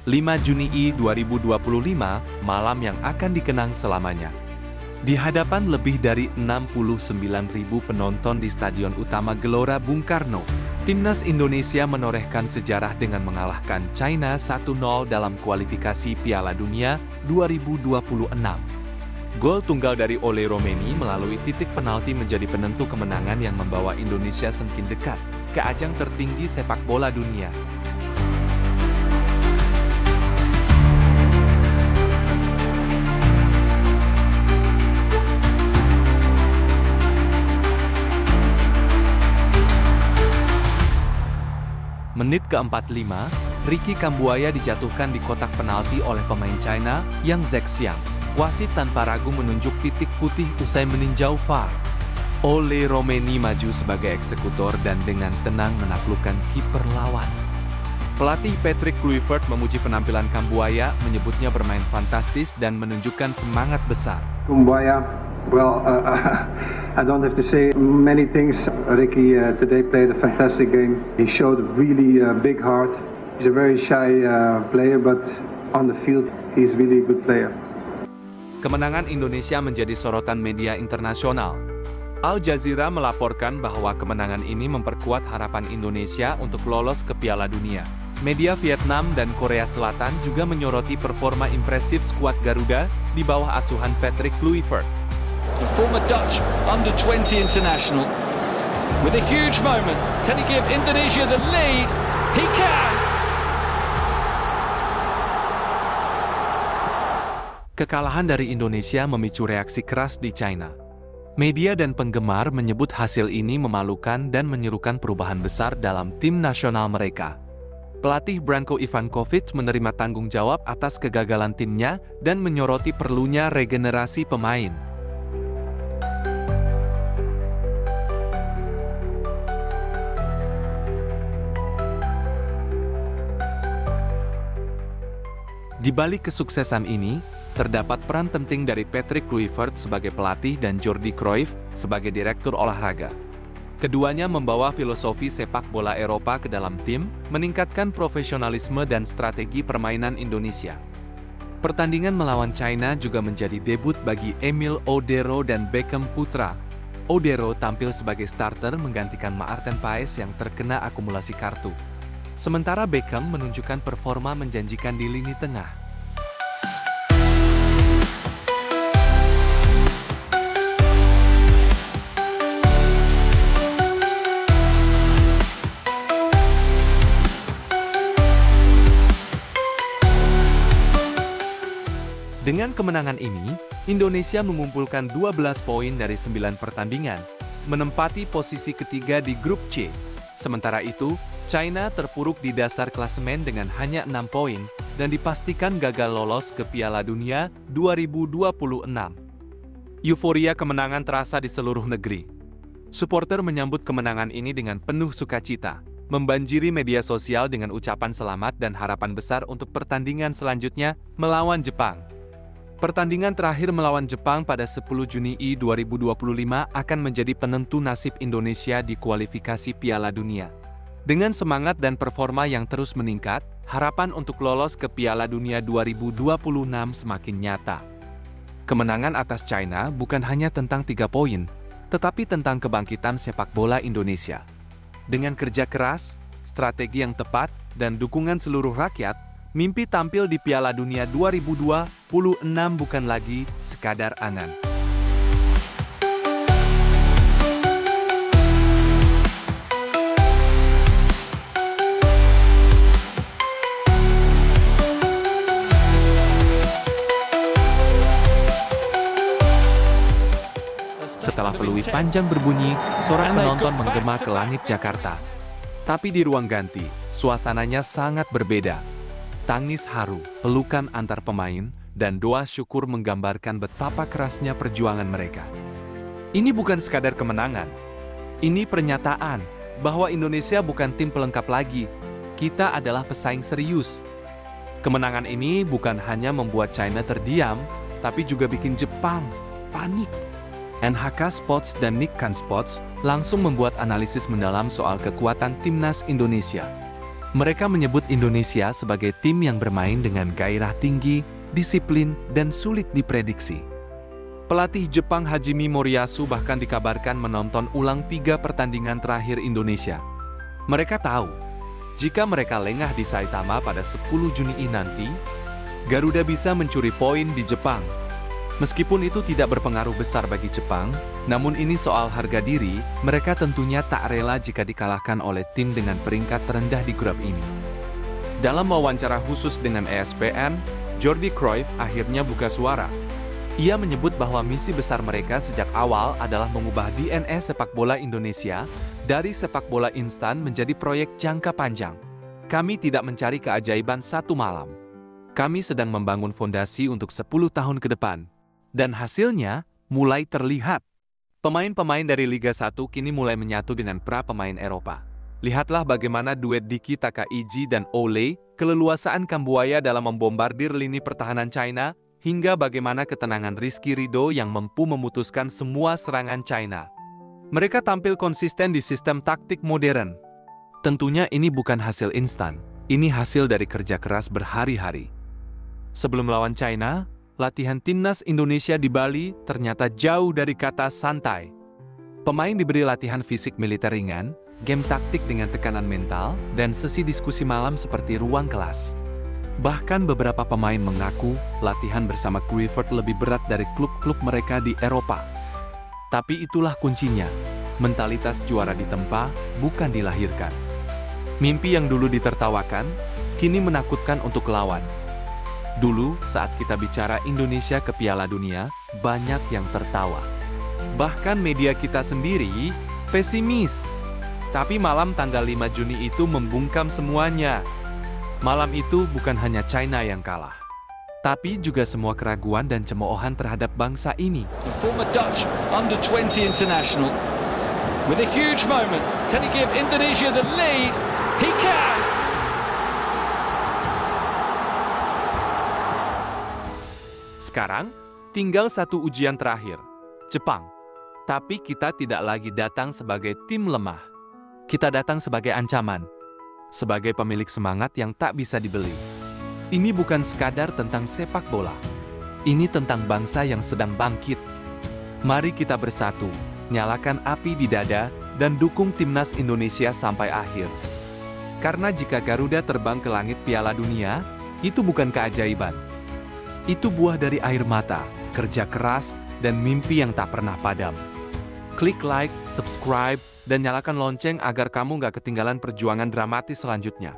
5 Juni 2025, malam yang akan dikenang selamanya. Di hadapan lebih dari 69.000 penonton di Stadion Utama Gelora Bung Karno, Timnas Indonesia menorehkan sejarah dengan mengalahkan China 1-0 dalam kualifikasi Piala Dunia 2026. Gol tunggal dari Ole Romeni melalui titik penalti menjadi penentu kemenangan yang membawa Indonesia semakin dekat ke ajang tertinggi sepak bola dunia. Menit ke-45, Ricky Kambuaya dijatuhkan di kotak penalti oleh pemain China, Yang Zhexiang. Wasit tanpa ragu menunjuk titik putih usai meninjau VAR. Ole Romeni maju sebagai eksekutor dan dengan tenang menaklukkan kiper lawan. Pelatih Patrick Kluivert memuji penampilan Kambuaya, menyebutnya bermain fantastis dan menunjukkan semangat besar. Kambuaya, well, I don't have to say many things. Ricky today played a fantastic game. He showed really big heart. He's a very shy player, but on the field, he's really a good player. Kemenangan Indonesia menjadi sorotan media internasional. Al Jazeera melaporkan bahwa kemenangan ini memperkuat harapan Indonesia untuk lolos ke Piala Dunia. Media Vietnam dan Korea Selatan juga menyoroti performa impresif skuad Garuda di bawah asuhan Patrick Kluivert. The former Dutch under-20 international, with a huge moment, can he give Indonesia the lead? He can! Kekalahan dari Indonesia memicu reaksi keras di China. Media dan penggemar menyebut hasil ini memalukan dan menyerukan perubahan besar dalam tim nasional mereka. Pelatih Branko Ivankovic menerima tanggung jawab atas kegagalan timnya dan menyoroti perlunya regenerasi pemain. Di balik kesuksesan ini, terdapat peran penting dari Patrick Kluivert sebagai pelatih dan Jordi Cruyff sebagai direktur olahraga. Keduanya membawa filosofi sepak bola Eropa ke dalam tim, meningkatkan profesionalisme dan strategi permainan Indonesia. Pertandingan melawan China juga menjadi debut bagi Emil Odero dan Beckham Putra. Odero tampil sebagai starter menggantikan Maarten Paes yang terkena akumulasi kartu. Sementara Beckham menunjukkan performa menjanjikan di lini tengah. Dengan kemenangan ini, Indonesia mengumpulkan 12 poin dari 9 pertandingan, menempati posisi ketiga di grup C. Sementara itu, China terpuruk di dasar klasemen dengan hanya 6 poin dan dipastikan gagal lolos ke Piala Dunia 2026. Euforia kemenangan terasa di seluruh negeri. Supporter menyambut kemenangan ini dengan penuh sukacita, membanjiri media sosial dengan ucapan selamat dan harapan besar untuk pertandingan selanjutnya melawan Jepang. Pertandingan terakhir melawan Jepang pada 10 Juni 2025 akan menjadi penentu nasib Indonesia di kualifikasi Piala Dunia. Dengan semangat dan performa yang terus meningkat, harapan untuk lolos ke Piala Dunia 2026 semakin nyata. Kemenangan atas China bukan hanya tentang 3 poin, tetapi tentang kebangkitan sepak bola Indonesia. Dengan kerja keras, strategi yang tepat, dan dukungan seluruh rakyat, mimpi tampil di Piala Dunia 2026 bukan lagi sekadar angan. Setelah peluit panjang berbunyi, sorak penonton menggema ke langit Jakarta. Tapi di ruang ganti, suasananya sangat berbeda. Tangis haru, pelukan antar pemain, dan doa syukur menggambarkan betapa kerasnya perjuangan mereka. Ini bukan sekadar kemenangan. Ini pernyataan bahwa Indonesia bukan tim pelengkap lagi. Kita adalah pesaing serius. Kemenangan ini bukan hanya membuat China terdiam, tapi juga bikin Jepang panik. NHK Sports dan Nikkan Sports langsung membuat analisis mendalam soal kekuatan timnas Indonesia. Mereka menyebut Indonesia sebagai tim yang bermain dengan gairah tinggi, disiplin, dan sulit diprediksi. Pelatih Jepang Hajime Moriyasu bahkan dikabarkan menonton ulang 3 pertandingan terakhir Indonesia. Mereka tahu, jika mereka lengah di Saitama pada 10 Juni nanti, Garuda bisa mencuri poin di Jepang. Meskipun itu tidak berpengaruh besar bagi Jepang, namun ini soal harga diri, mereka tentunya tak rela jika dikalahkan oleh tim dengan peringkat terendah di grup ini. Dalam wawancara khusus dengan ESPN, Jordi Cruyff akhirnya buka suara. Ia menyebut bahwa misi besar mereka sejak awal adalah mengubah DNA sepak bola Indonesia dari sepak bola instan menjadi proyek jangka panjang. Kami tidak mencari keajaiban satu malam. Kami sedang membangun fondasi untuk 10 tahun ke depan. Dan hasilnya mulai terlihat. Pemain-pemain dari Liga 1 kini mulai menyatu dengan pra-pemain Eropa. Lihatlah bagaimana duet Diki Takaichi dan Ole, keleluasaan Kambuaya dalam membombardir lini pertahanan China, hingga bagaimana ketenangan Rizky Ridho yang mampu memutuskan semua serangan China. Mereka tampil konsisten di sistem taktik modern. Tentunya ini bukan hasil instan, ini hasil dari kerja keras berhari-hari. Sebelum melawan China, latihan timnas Indonesia di Bali ternyata jauh dari kata santai. Pemain diberi latihan fisik militer ringan, game taktik dengan tekanan mental, dan sesi diskusi malam seperti ruang kelas. Bahkan beberapa pemain mengaku latihan bersama Kluivert lebih berat dari klub-klub mereka di Eropa. Tapi itulah kuncinya, mentalitas juara ditempa, bukan dilahirkan. Mimpi yang dulu ditertawakan, kini menakutkan untuk lawan. Dulu, saat kita bicara Indonesia ke Piala Dunia, banyak yang tertawa. Bahkan media kita sendiri pesimis. Tapi malam tanggal 5 Juni itu membungkam semuanya. Malam itu bukan hanya China yang kalah, tapi juga semua keraguan dan cemoohan terhadap bangsa ini. The former Dutch under-20 international with a huge moment. Can he give Indonesia the lead? He can! Sekarang, tinggal satu ujian terakhir, Jepang. Tapi kita tidak lagi datang sebagai tim lemah. Kita datang sebagai ancaman. Sebagai pemilik semangat yang tak bisa dibeli. Ini bukan sekadar tentang sepak bola. Ini tentang bangsa yang sedang bangkit. Mari kita bersatu, nyalakan api di dada, dan dukung timnas Indonesia sampai akhir. Karena jika Garuda terbang ke langit Piala Dunia, itu bukan keajaiban. Itu buah dari air mata, kerja keras, dan mimpi yang tak pernah padam. Klik like, subscribe, dan nyalakan lonceng agar kamu gak ketinggalan perjuangan dramatis selanjutnya.